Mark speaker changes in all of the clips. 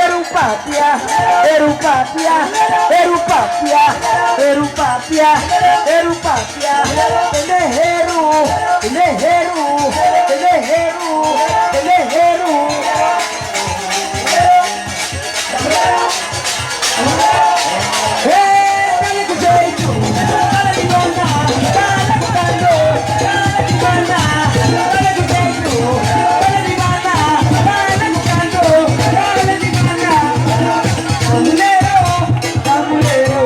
Speaker 1: Erupapia, Erupapia, Erupapia, Erupapia, Erupapia, Eleheru, Eleheru, Eleheru, Eleheru. Dale tu jeito, dale de banda, dale tu canto, dale de banda, dale tu jeito, dale de banda, dale tu canto, dale de banda. Tambulero, tambulero,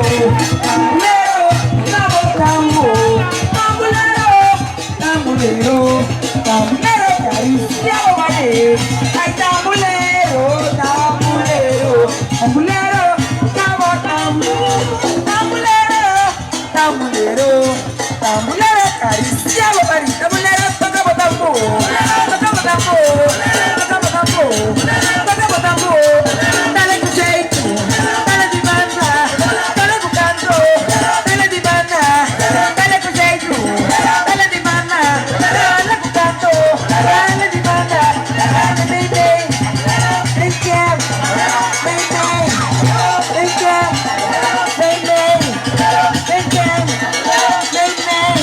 Speaker 1: tambulero, tambo, tambo, tambulero, tambulero, tambulero, cariciado vale. Ay, tambulero, tambulero, tambulero, tambo, tambo, tambulero, tambulero, tambulero, cariciado vale. Tambulero, tocamos tambo, tocamos tambo, tocamos tambo, tocamos tambo. Dale tu jeito, dale de banda, dale tu canto, dale de banda, dale tu jeito, dale de banda, dale tu canto, dale de banda, vem, vem, vem quer, vem, vem, vem quer, vem, vem, vem quer, vem, vem,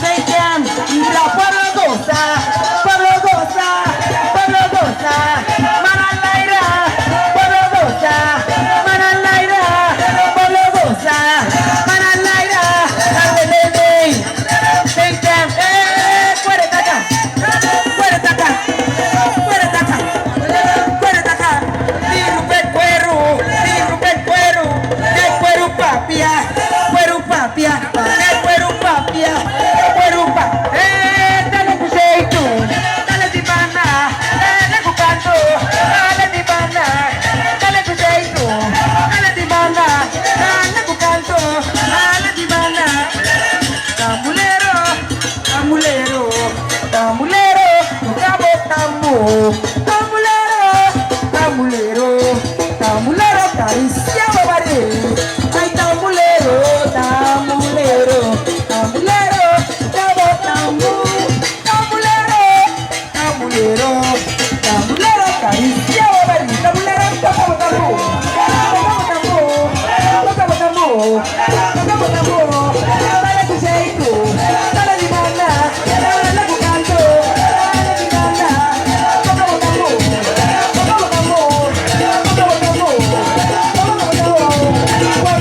Speaker 1: vem quer, e pra Pablo goza, Pablo goza, Pablo goza, Manalaira, Pablo goza, Manalaira, Pablo goza, Manalaira, dale, vem, vem quer, fuera de acá, fuera de acá, fuera de acá, fuera de acá, dirrupe el cuero, el cuero papia, cuero papia, el cuero papia, cuero papia, dale tu jeito, dale de banda, dale tu canto, dale de banda, dale tu jeito, dale de banda, dale tu canto, dale de banda. Tambulero, tambulero, tambulero, tocamos tambo, tambulero, tambulero, tambulero, cariciado vale. Ay, tambulero, tambulero, tambulero, tocamos tambo, tambulero, tambulero, tambulero, cariciado vale. Tambulero, tocamos tambo, tocamos tambo, tocamos tambo, tocamos tambo. Dale tu jeito, dale de banda, dale tu canto, dale de banda, tocamos tambor, tocamos tambor, tocamos tambor, tocamos tambor.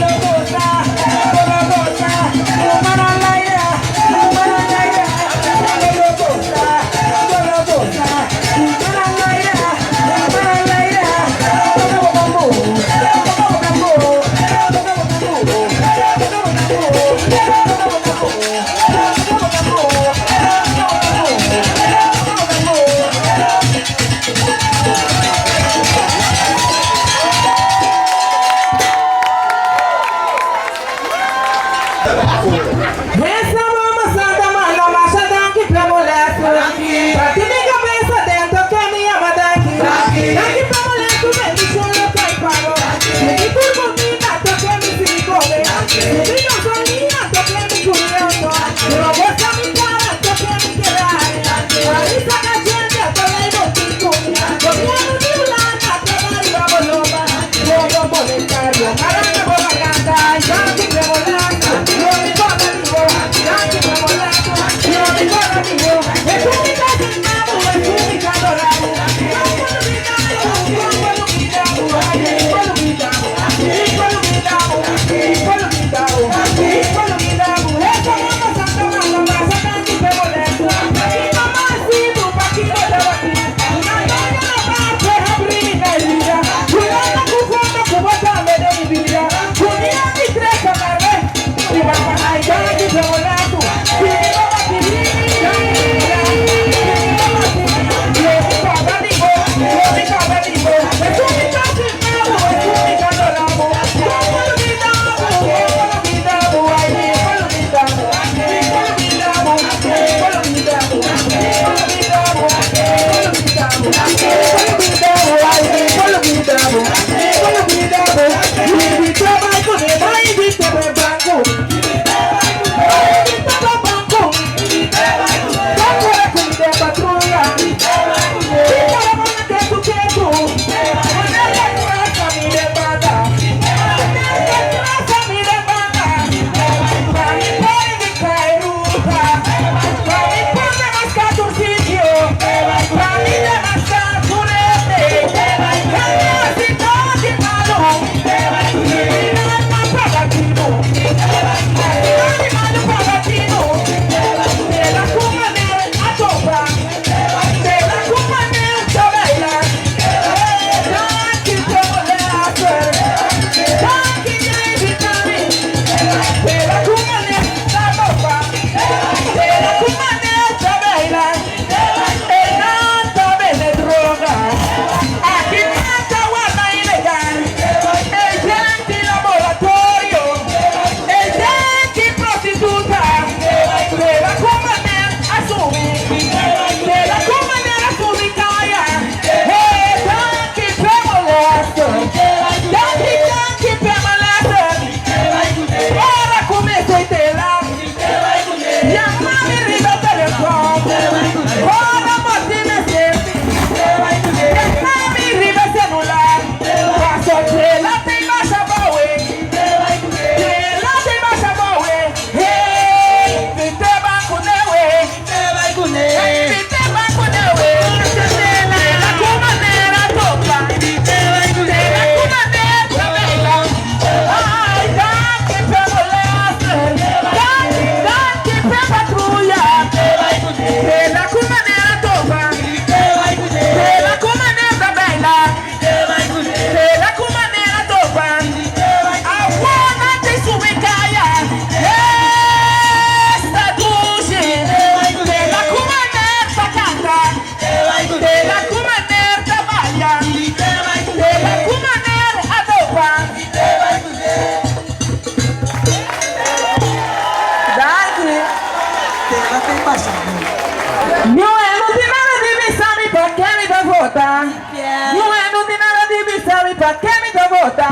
Speaker 1: pa' que mi te vota.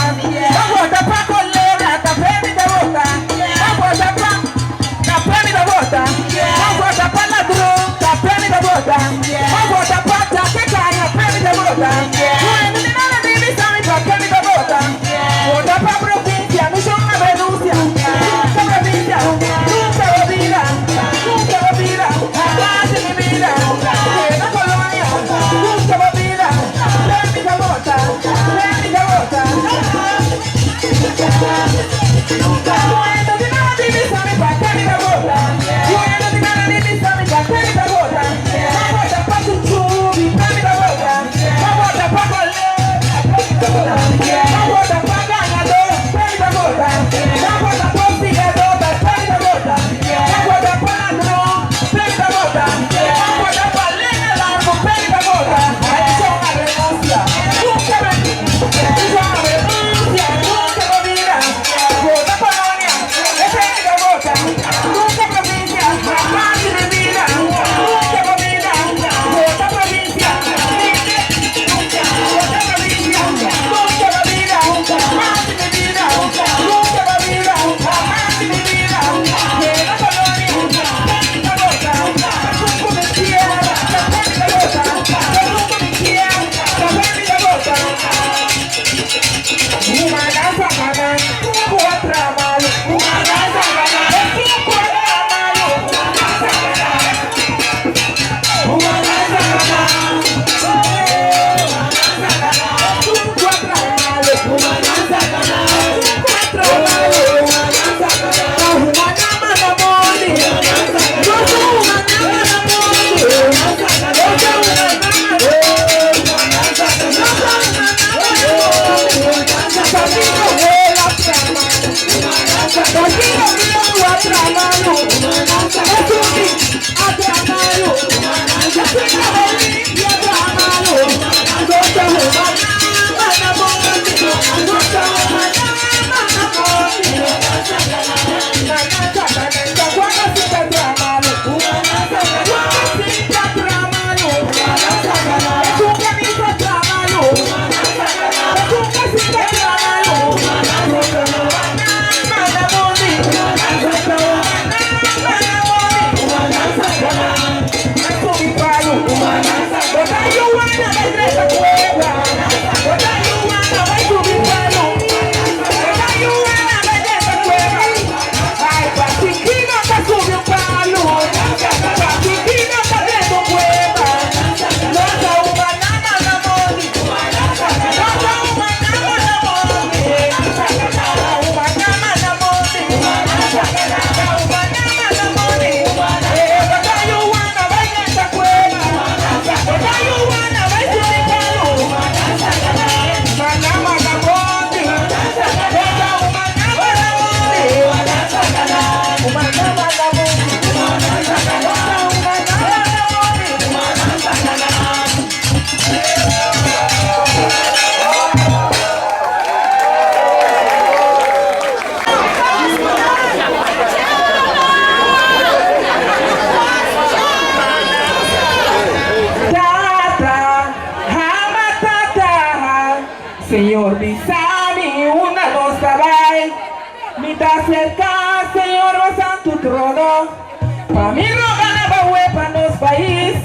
Speaker 1: No vota pa' colera, café mi te vota. No vota pa' café mi te vota. No vota pa' ladrón, café mi te vota. No vota pa' chaqueta, café mi te vota. No es nada de divisa, mi pa' que mi te vota. Vota pa' provincia, no son una renuncia. Nunca provincia, nunca olvida, nunca olvida. Jamás en mi vida, que la colonia, nunca olvida. Ven mi te vota, ven mi te vota. Bueno, de nada divisa, mi pa' que mi te vota. Bueno, de nada divisa, mi pa' que mi te vota. No vota pa' chuchubi, pa' mi te vota. No vota pa' colera, pa' mi te vota. No vota pa' ganador, pa' mi te vota. No vota pa' hostigador, pa' mi te vota. No vota pa' ladrón, pa' mi te vota. No vota pa' leña largo, pa' mi te vota. Ahí son una renuncia, nunca me son una renuncia, nunca me olvida. Vota Polonia, ese es mi te vota. Nunca provincia, jamás en mi vida. Nunca me olvida. Vota provincia, nunca. Vota provincia, nunca me olvida. Jamás en mi vida. Nunca me olvida. Jamás en mi vida. Que la Polonia, ese es mi te vota. Nunca me quiera, ese es mi te vota. Nunca me quiera, ese es mi te vota. Uma casa ganan, otra malo. Uma casa ganan, otra malo. Uma casa ganan, otra malo. Uma casa ganan, otra malo. Uma nama na mole, uma nama na mole. Señor, Bisani, una nos trabaja, mi ta cerca, Señor, vas a tu trono. Pa' mi roga la bahue pa' nos país,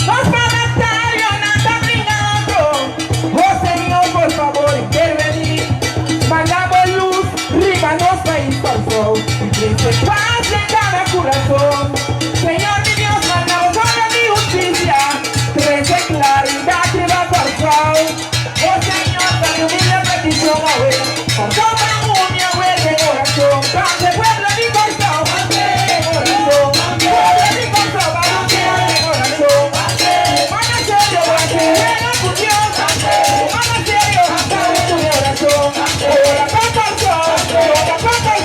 Speaker 1: nos parlamentario nada brindando. Oh Señor, por favor, intervenir. Mandamos luz, riba nos país pasó, y triste paz en cada corazón. Señor, mi Dios, mandamos ahora mi justicia, trece claridad y va pasado. Oh Señor, dame humilde petición, abuelo, por toda uña, abuelo, de oración, cante pueblo mi corazón, de corazón, pueblo mi corazón, para un día de corazón, humana serio, buena función, humana serio, para tu oración, hola corazón, hola corazón,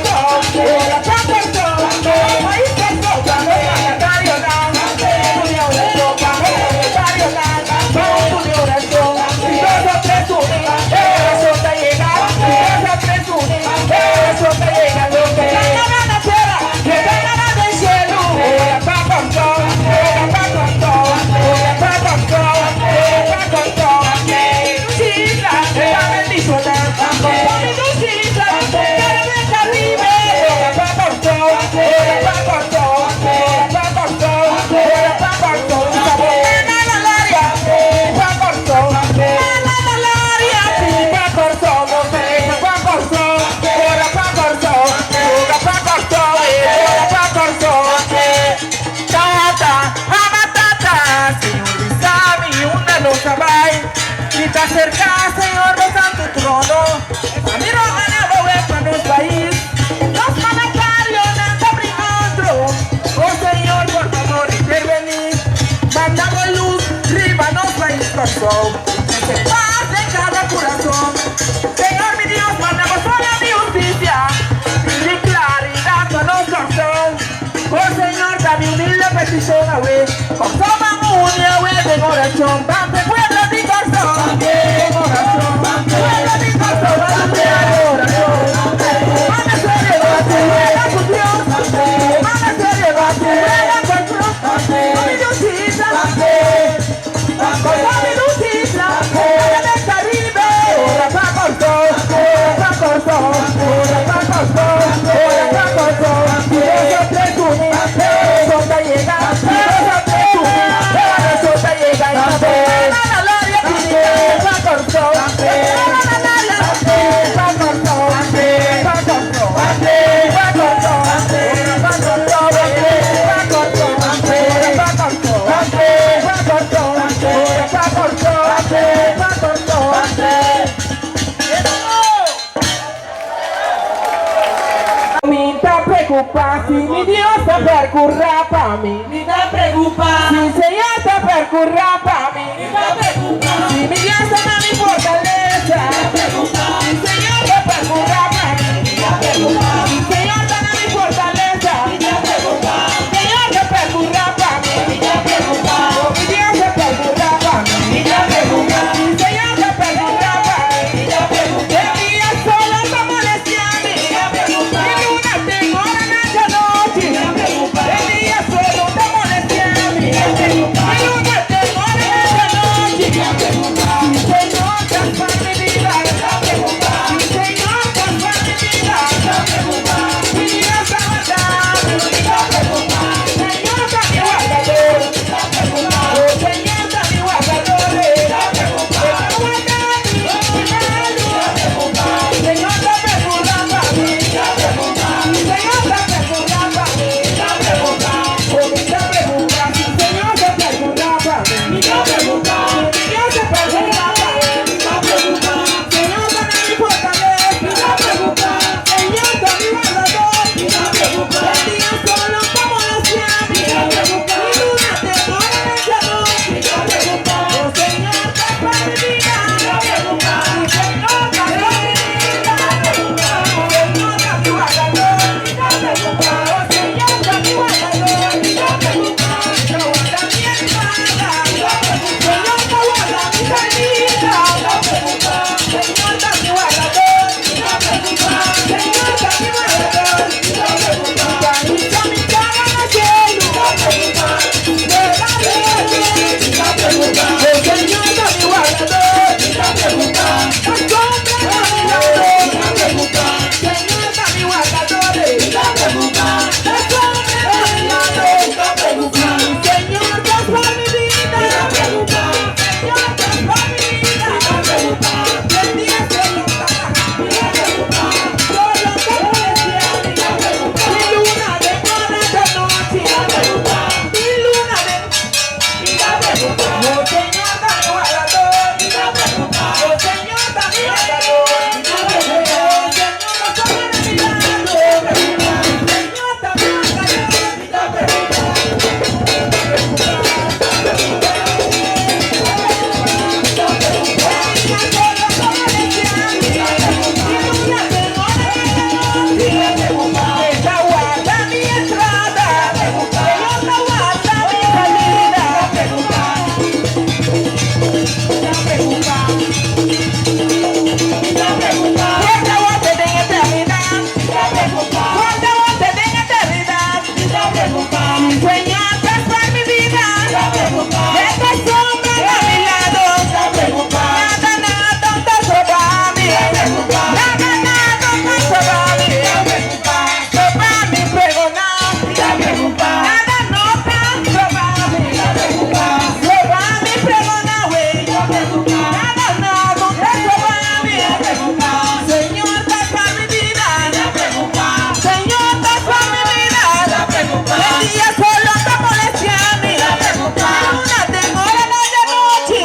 Speaker 1: hola corazón, ahí está todo, para el oración, para tu oración, para tu oración, y dos o tres unidas, oración te llega, y dos o tres unidas. preocupa si mi Dios te percurra pa' mí.
Speaker 2: Ni te preocupa,
Speaker 1: Si el Señor te percurra pa' mí.
Speaker 2: ni te preocupa,
Speaker 1: Si mi Dios será mi fortaleza.
Speaker 2: ni te preocupa,
Speaker 1: Si el Señor te percurra pa' mí.
Speaker 2: ni te preocupa,
Speaker 1: Si el Señor será mi fortaleza.
Speaker 2: ni te preocupa,
Speaker 1: Si el Señor te percurra pa' mí.
Speaker 2: ni te preocupa,
Speaker 1: Oh, mi Dios te percurra pa' mí.
Speaker 2: ni te preocupa,
Speaker 1: Si el Señor te percurra pa' mí.
Speaker 2: ni te preocupa,
Speaker 1: El día solo te molestia a mí.
Speaker 2: ni te preocupa,
Speaker 1: Y luna tengo hora en la noche.
Speaker 2: ni te preocupa,
Speaker 1: El día solo te molestia a mí.
Speaker 2: ni te preocupa,
Speaker 1: Y luna tengo hora en la noche.
Speaker 2: ni te preocupa,
Speaker 1: Mi Señor, transforma mi vida.
Speaker 2: ni te preocupa,
Speaker 1: Mi Señor, transforma mi vida.
Speaker 2: ni te preocupa,
Speaker 1: Mi Dios aguantame.
Speaker 2: ni te preocupa,
Speaker 1: Señor, está mi guardador.
Speaker 2: ni te preocupa,
Speaker 1: Oh, Señor, está mi guardador. Señor, te percurra pa' mí. Señor, te percurra pa' mí. Oh, mi te preocupa. Si el Señor te percurra pa' mí.
Speaker 2: ni te preocupa,
Speaker 1: Si Dios te percurra pa' mí.
Speaker 2: ni te preocupa,
Speaker 1: Señor, dame mi fortaleza.
Speaker 2: ni te preocupa,
Speaker 1: Señor, te mi guardador.
Speaker 2: ni te preocupa,
Speaker 1: El día solo como decía mi
Speaker 2: ni te preocupa,
Speaker 1: y luna te pone en el salón.
Speaker 2: ni te preocupa,
Speaker 1: Oh, Señor, te para mi vida.
Speaker 2: ni te preocupa,
Speaker 1: Señor, te para mi vida. Señor, te mi guardador.
Speaker 2: ni te preocupa,
Speaker 1: Oh, Señor, te mi guardador.
Speaker 2: ni te preocupa,
Speaker 1: Te guarda mi espada.
Speaker 2: ni te preocupa,
Speaker 1: Señor, te guarda mi salida.
Speaker 2: ni te preocupa,
Speaker 1: Señor, te mi guardador.
Speaker 2: ni te preocupa,
Speaker 1: Señor, te mi guardador.
Speaker 2: ni te preocupa,
Speaker 1: Organiza mi cara en el cielo.
Speaker 2: ni te preocupa,
Speaker 1: Delante de ti.
Speaker 2: ni te preocupa,
Speaker 1: Oh, Señor, te mi guardador.
Speaker 2: ni te preocupa,
Speaker 1: Sombra a mi
Speaker 2: ni
Speaker 1: lado.
Speaker 2: te preocupa,
Speaker 1: Señor, te mi guardador.
Speaker 2: ni te preocupa,
Speaker 1: Sombra a mi lado.
Speaker 2: ni te preocupa,
Speaker 1: Señor, transforma mi vida.
Speaker 2: ni te preocupa,
Speaker 1: Señor, transforma mi vida.
Speaker 2: ni te preocupa,
Speaker 1: El día solo para
Speaker 2: ni te preocupa,
Speaker 1: solo como decía mi mi luna de buena de noche. Mi luna de
Speaker 2: ni te preocupa,
Speaker 1: oh, Señor, dame guardador.
Speaker 2: ni te preocupa,
Speaker 1: Oh, Señor, dame guardador.
Speaker 2: ni te preocupa,
Speaker 1: Oh, Señor, no sobre mi lado. Señor, dame guardador.
Speaker 2: ni te preocupa,
Speaker 1: Señor, transforma mi vida. Esta sombra a mi lado. Nada, nada te sobra a mí. Nada, nada te sobra a mí. Sobra mi pregonar. Nada no te sobra a mí. Sobra mi pregonar, güey. Nada, nada te sobra a mí. Señor, transforma mi vida. Señor, transforma mi vida. El día solo te molestia a mí. Luna tengo la noche.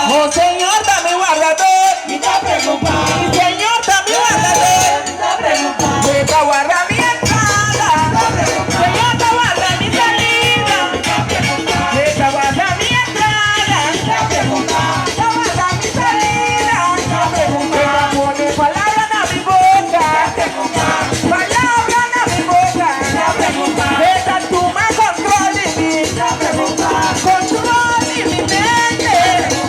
Speaker 1: Oh, Señor, dame guardador. Mi Señor, dame guardador. Te guarda mi entrada. Señor, te guarda mi salida. Te guarda mi entrada. Te guarda mi salida. Te pone palabra en mi boca. Palabra en mi boca. Esta tú me control de mí. Control de mi mente.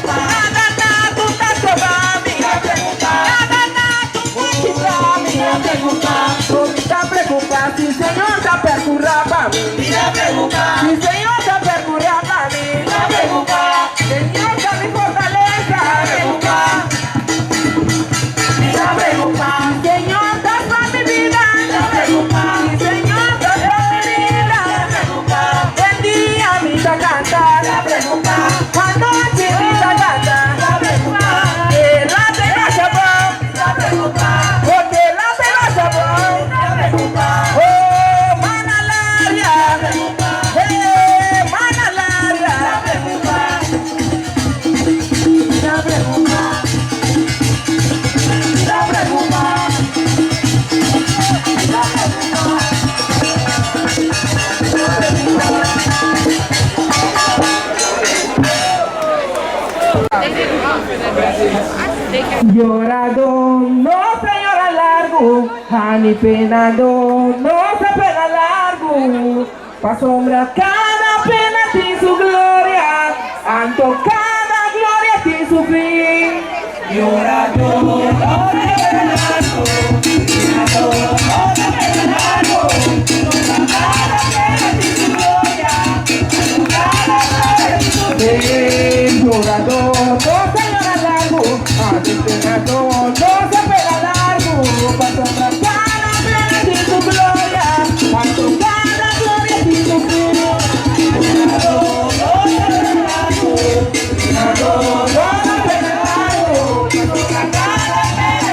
Speaker 1: Nada, nada, tú estás sobre mí. Nada, nada, tú estás sobre mí. Tú me estás preocupado. Si el Señor te percurra para mí. Si el Señor te percurra para mí. Señor, da mi fortaleza. Señor, transforma mi vida. Señor, transforma mi vida. El día me hizo cantar. Anoche me hizo cantar. Delante de sabor. Porque delante de sabor. Oh, man. Llorado no se llora largo, ni penado no se pena largo. Pa' sombra cada pena tiene su gloria, anto cada gloria tiene su fin.
Speaker 2: Llorado no se llora largo, penado no se pena largo. Cada pena tiene su gloria, cada gloria tiene su fin.
Speaker 1: Llorado no se llora largo, ni penado no se pena largo. Pa' sombra cada pena tiene su gloria, anto cada gloria tiene su fin.
Speaker 2: Llorado no se llora largo, penado no se pena largo. Cada pena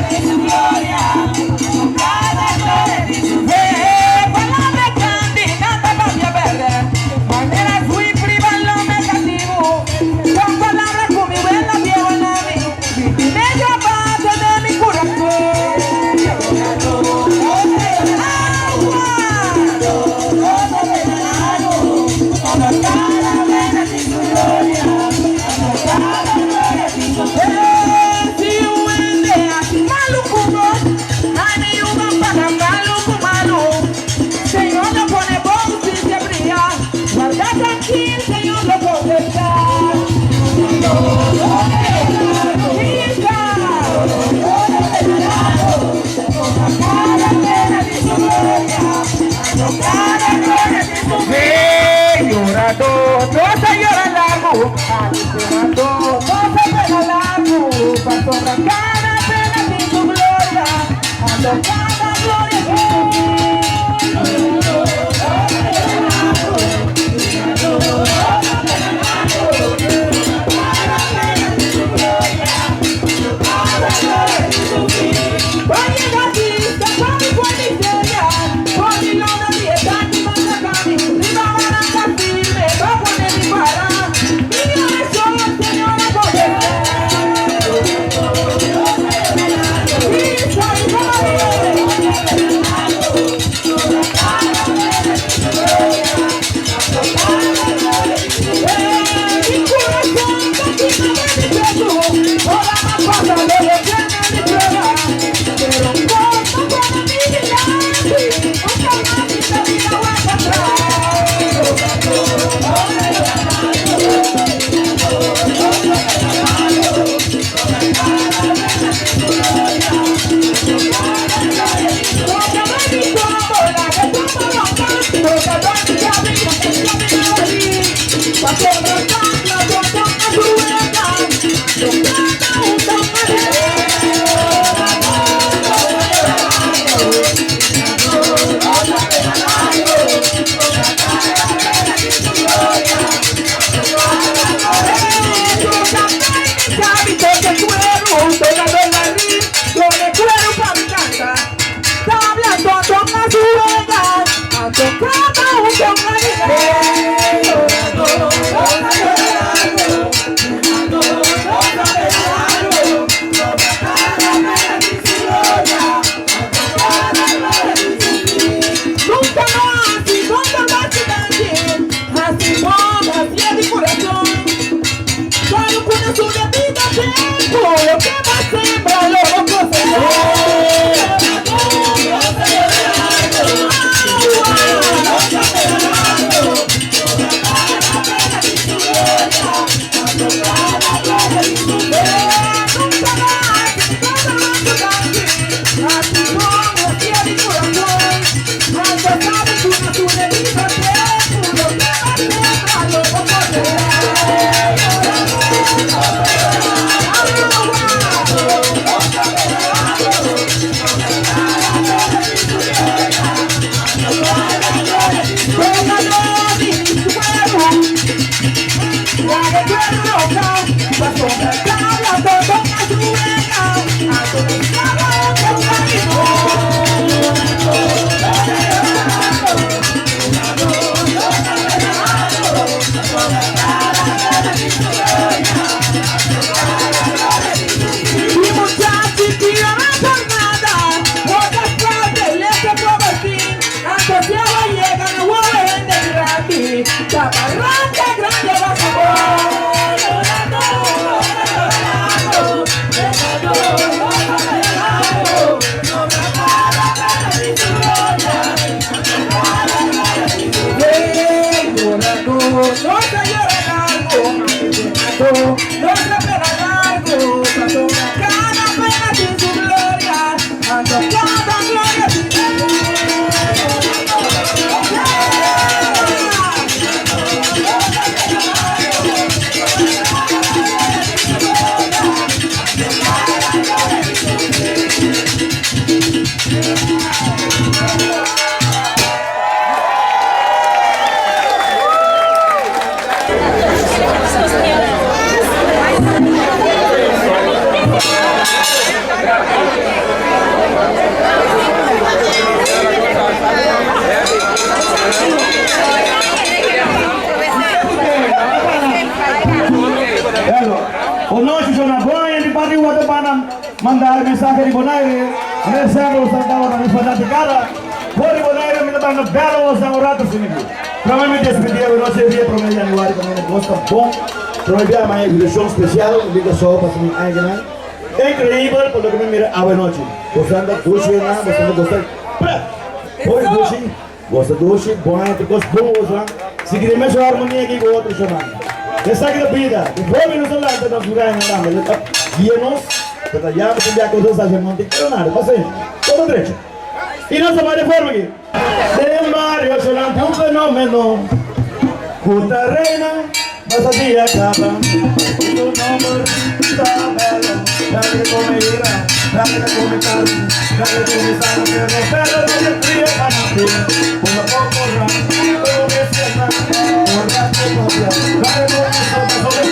Speaker 3: Hoje eu não vou em Pati Guatapana mandar mensagem de Bonaire. Nessa os andava na espada de cara. Por Bonaire me dá belo os namorados assim. Provavelmente esse dia eu não seria para mim januário também não gosta bom. Provavelmente a minha edição especial liga só para mim ainda. É incrível quando eu me mira a noite. Gostando do doce na, gostando do doce. Por doce, gosta do doce, bom, gosta bom, lá. Se queremos a harmonia aqui com o outro chamado. Essa aqui é a vida. E vamos nos olhar para nós lugares na cama. Guia-nos, para já para enviar coisas a gente não tem que ter nada. Passa aí, todo direito. E nossa mais de forma aqui. De Mario Solante um fenômeno. Puta reina, mas a dia acaba. O nome está belo. Dale come ira, dale come carne, dale come sangre, no perro de frío para ti. Por la poco rato, todo me cierra, por la copia, dale come sopa sobre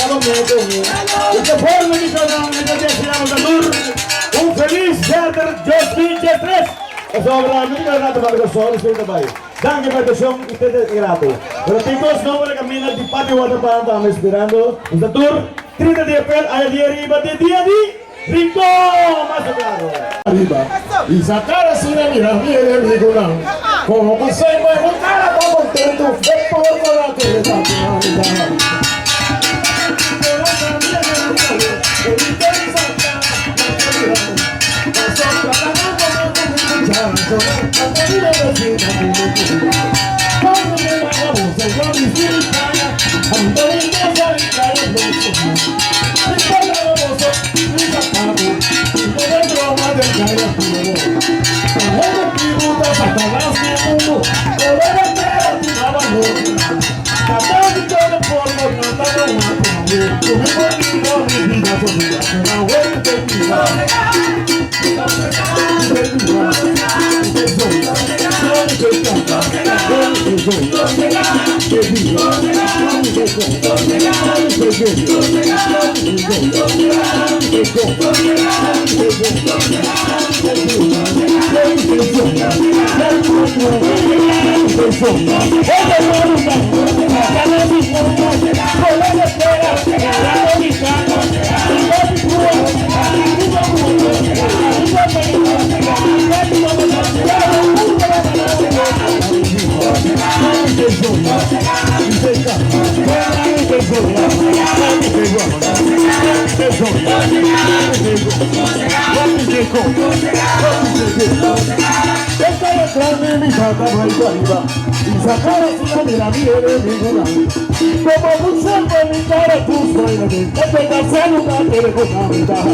Speaker 3: vamos de la vida, vamos de la vida, vamos de la vida, vamos de Un feliz Theater 2023. Sobramente grato para que solo esté dabei. Danke para atención, ustedes grato. Pero chicos, no voy a caminar de Pati Guatapana, estamos esperando esta tour 30 de abril, a día arriba de día de Rincón, más claro. Arriba. Y sacar así de mirar bien el Rincón. Como pasé, bueno, cara, todo contento, de por la que le da Como un salto en mi cara, tú soy la que te pega, se nunca te dejo caminar.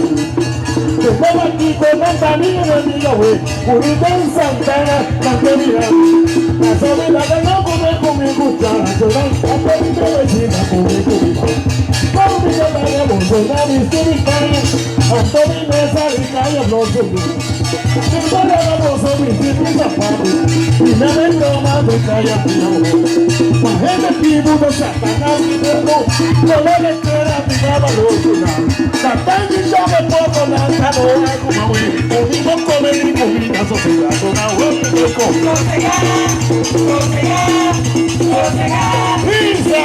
Speaker 3: Estaba aquí con tanta niña de mi güey, Curita en Santana, Cantería. La sobrina de no comer con mi cuchara, se dan a pedir de vecina con mi cuba. Con mi calle, bolsona, mi siricana, Antoni Mesa y calle, no se ve. Si fuera famoso, mi sitio zapato, y me ven broma de calle, tío. La gente que pudo Satanás y verlo, no le espera mi baba los Satán y yo me pongo la canoa como güey, conmigo comer y comida sociedad, una vuelta de coca. ¡Pizza!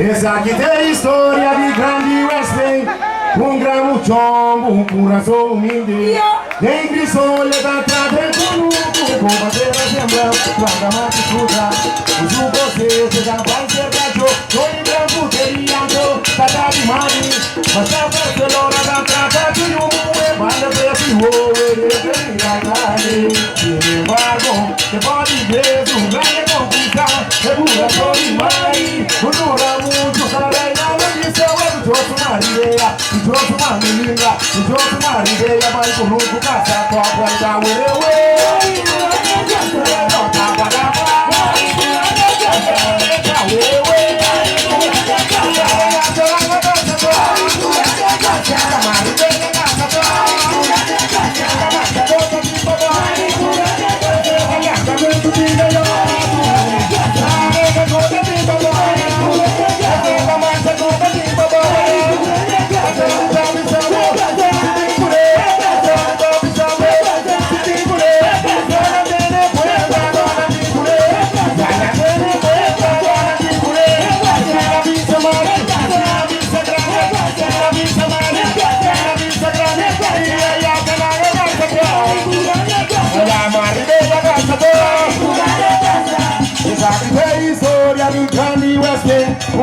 Speaker 4: Essa aqui tem a história de grande wrestling, gramo chombo, coração humilde. Tem grisolha atrás dentro do mundo, com bandeira semblante, traga mais escuta. Os vocês já vai ser gajo, tô em branco, teriando, tá de mani. Mas a Barcelona da trata de vale preço, sin embargo, te pode ver, tu grande conquista, segura só demais, dura muito, cara, e nada disso é o trouxe uma ideia, trouxe uma menina, trouxe uma ideia, mas por nunca caça, tua guarda, ué, não tá guarda,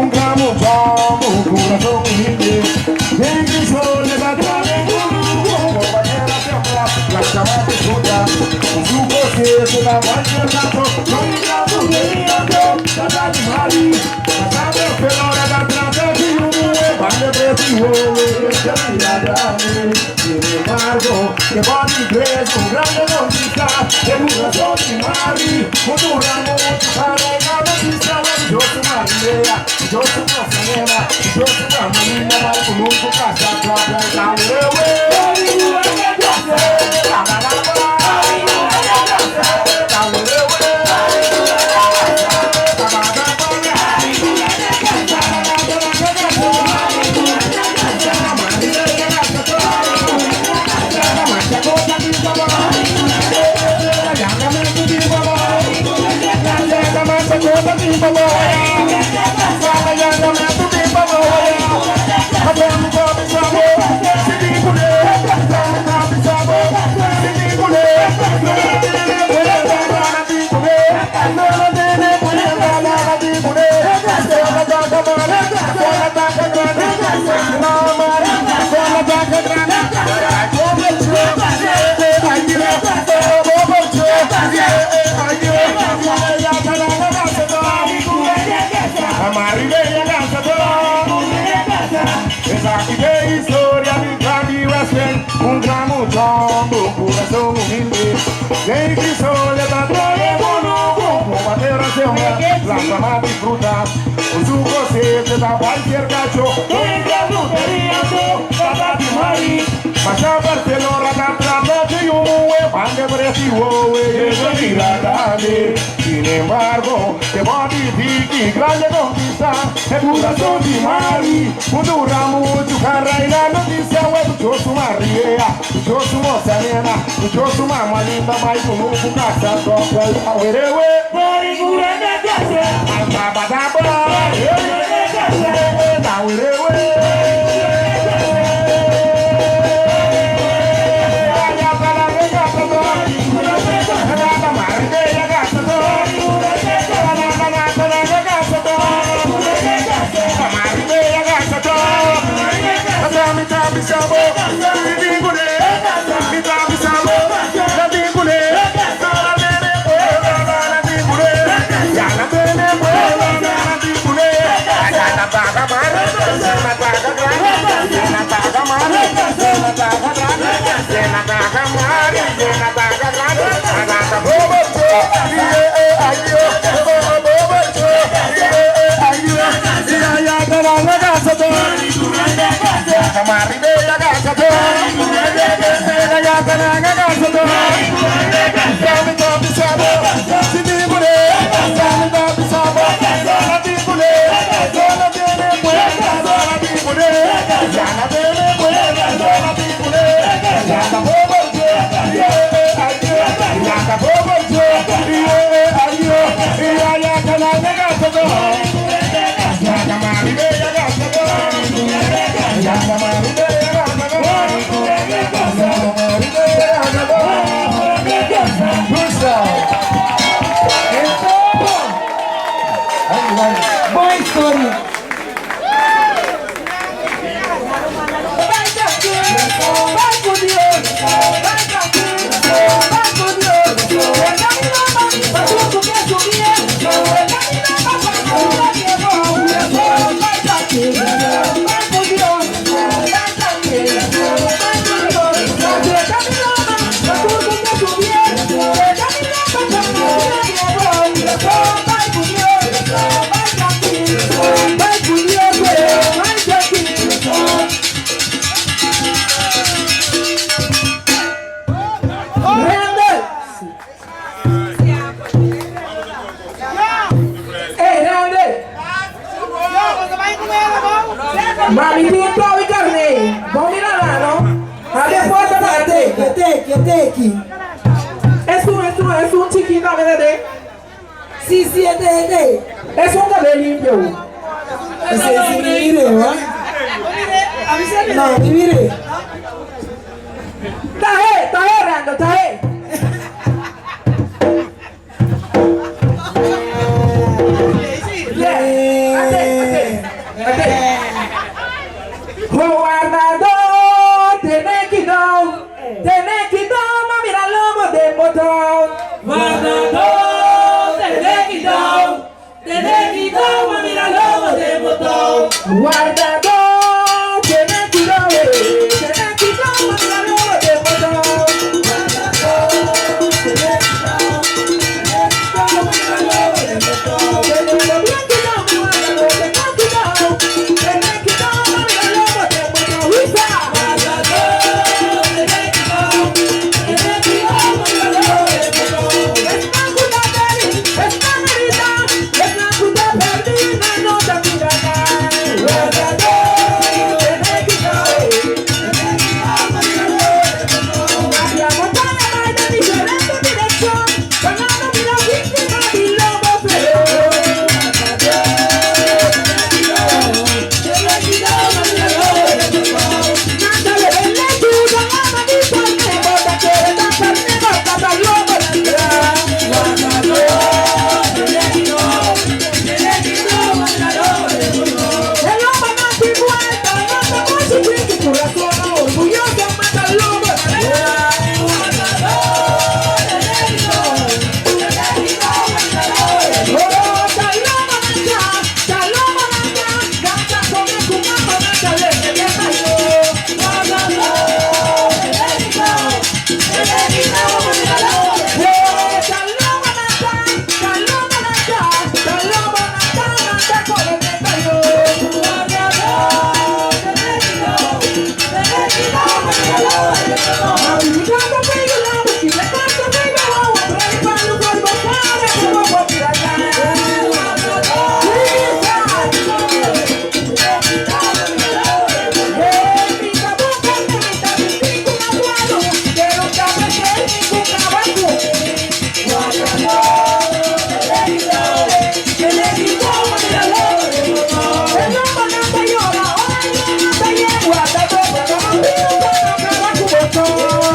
Speaker 4: gramo chombo, coração humilde. Tem que escolher da trave do companheira sembra, pra chamar de escuta. O você da voz de gato, não me gato, nem andou, tá de mari. A saber pela da trave de vale preço, sin embargo, que pode ver, grande notícia, segura só de mari. Dura muito, carregada de sala, eu sou uma ideia. Eu sou uma cinema, eu sou uma menina, mas por nunca caçar tua branca, gramo chombo, coração humilde. Tem que olhar casa más disfruta. Con su cosete da cualquier cacho. Venga tu teriato, para ti mari. Pasa Barcelona, trata de yo, pan de presivo, es grande. Sin embargo, te voy a decir que grande conquista. Es corazón de mari. Mudura mucho, carra y la noticia. Yo su maría, yo su moza nena, yo su mamá linda, mai con un casa, con el ahuerewe.
Speaker 2: Boa história.
Speaker 1: Mami, tu pau e carne. Vamos mirar lá, não? A depois da
Speaker 2: Teki.
Speaker 1: É um tiquinho da verdade.
Speaker 2: Sim, é de.
Speaker 1: É um cabelo limpo.
Speaker 2: Esse mire, ó. Não, mire.
Speaker 1: Tá aí, Rando, tá aí. Guardador, tiene que dar, mami, la logo de botón.
Speaker 2: Guardador, mami, la logo de botão.
Speaker 1: Guardador, tiene que dar, mami, la logo de botón.
Speaker 2: Guardador,
Speaker 1: Oh,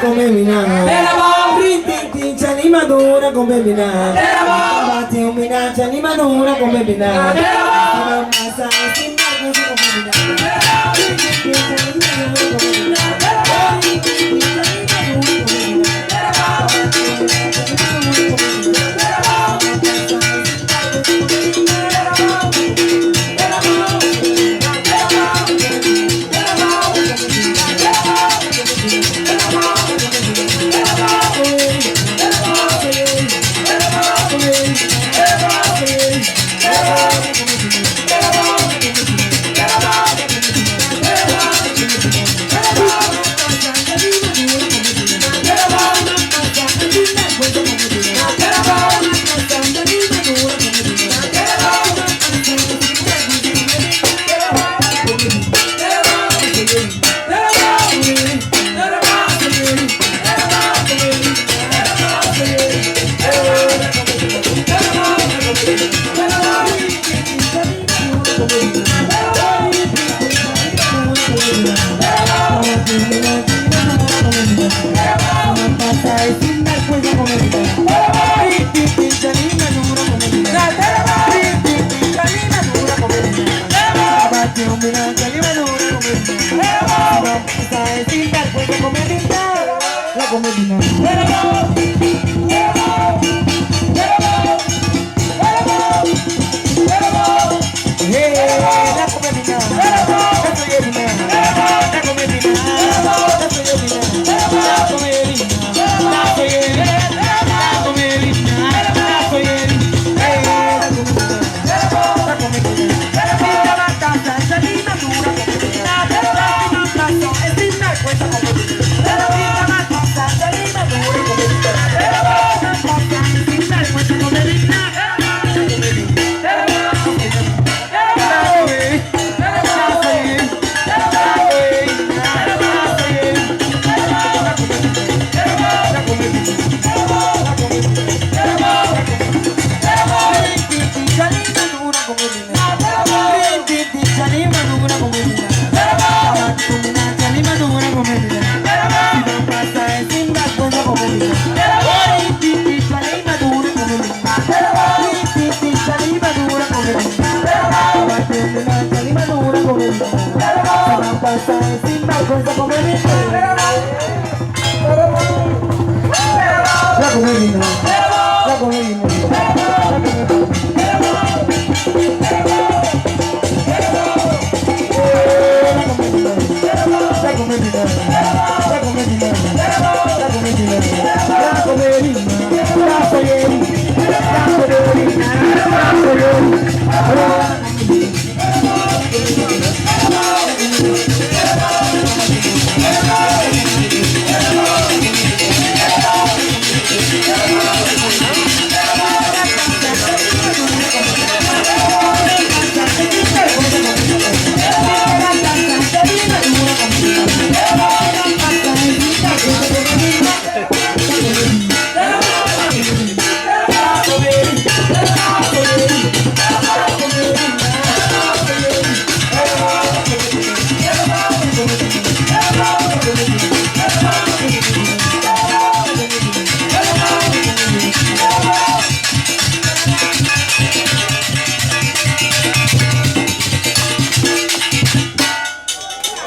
Speaker 1: come minaccia. Rintintincia di madura come minaccia. Batti un minaccia di madura come minaccia. Mamma sai si marca come minaccia. Rintintincia di madura come minaccia. Rintintincia di madura come
Speaker 3: Come